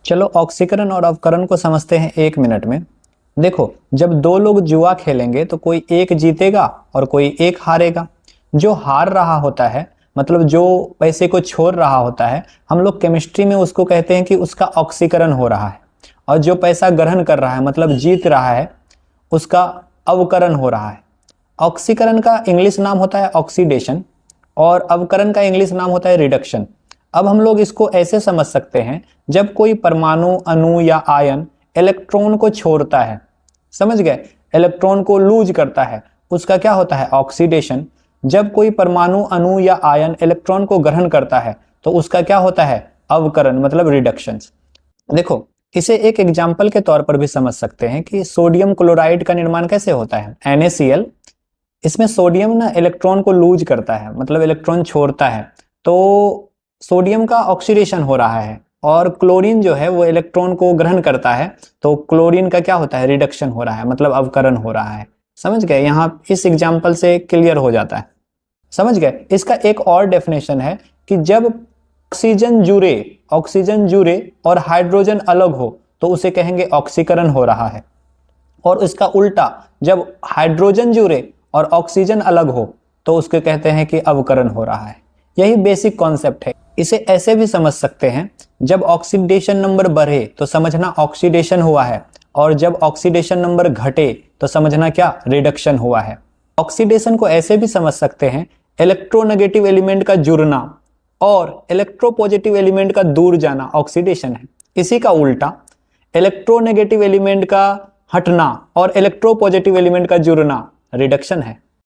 चलो ऑक्सीकरण और अवकरण को समझते हैं 1 मिनट में। देखो, जब दो लोग जुआ खेलेंगे तो कोई एक जीतेगा और कोई एक हारेगा। जो हार रहा होता है, मतलब जो पैसे को छोड़ रहा होता है, हम लोग केमिस्ट्री में उसको कहते हैं कि उसका ऑक्सीकरण हो रहा है। और जो पैसा ग्रहण कर रहा है, मतलब जीत रहा है, उसका अवकरण हो रहा है। ऑक्सीकरण का इंग्लिश नाम होता है ऑक्सीडेशन और अवकरण का इंग्लिश नाम होता है रिडक्शन। अब हम लोग इसको ऐसे समझ सकते हैं, जब कोई परमाणु, अणु या आयन इलेक्ट्रॉन को छोड़ता है, समझ गए, इलेक्ट्रॉन को लूज करता है, उसका क्या होता है, ऑक्सीडेशन। जब कोई परमाणु, अणु या आयन इलेक्ट्रॉन को ग्रहण करता है तो उसका क्या होता है, अवकरण, मतलब रिडक्शन। देखो, इसे एक एग्जाम्पल के तौर पर भी समझ सकते हैं कि सोडियम क्लोराइड का निर्माण कैसे होता है, NaCl। इसमें सोडियम ना इलेक्ट्रॉन को लूज करता है, मतलब इलेक्ट्रॉन छोड़ता है, तो सोडियम का ऑक्सीडेशन हो रहा है। और क्लोरीन जो है वो इलेक्ट्रॉन को ग्रहण करता है, तो क्लोरीन का क्या होता है, रिडक्शन हो रहा है, मतलब अवकरण हो रहा है। समझ गए, यहाँ इस एग्जाम्पल से क्लियर हो जाता है। समझ गए। इसका एक और डेफिनेशन है कि जब ऑक्सीजन जुड़े और हाइड्रोजन अलग हो तो उसे कहेंगे ऑक्सीकरण हो रहा है। और इसका उल्टा, जब हाइड्रोजन जुड़े और ऑक्सीजन अलग हो तो उसके कहते हैं कि अवकरण हो रहा है। यही बेसिक कॉन्सेप्ट है। इसे ऐसे भी समझ सकते हैं, जब ऑक्सीडेशन नंबर बढ़े तो समझना ऑक्सीडेशन हुआ है, और जब ऑक्सीडेशन नंबर घटे तो समझना क्या, रिडक्शन हुआ है। ऑक्सीडेशन को ऐसे भी समझ सकते हैं, इलेक्ट्रोनेगेटिव एलिमेंट का जुड़ना और इलेक्ट्रोपॉजिटिव एलिमेंट का दूर जाना ऑक्सीडेशन है। इसी का उल्टा, इलेक्ट्रोनेगेटिव एलिमेंट का हटना और इलेक्ट्रोपॉजिटिव एलिमेंट का जुड़ना रिडक्शन है।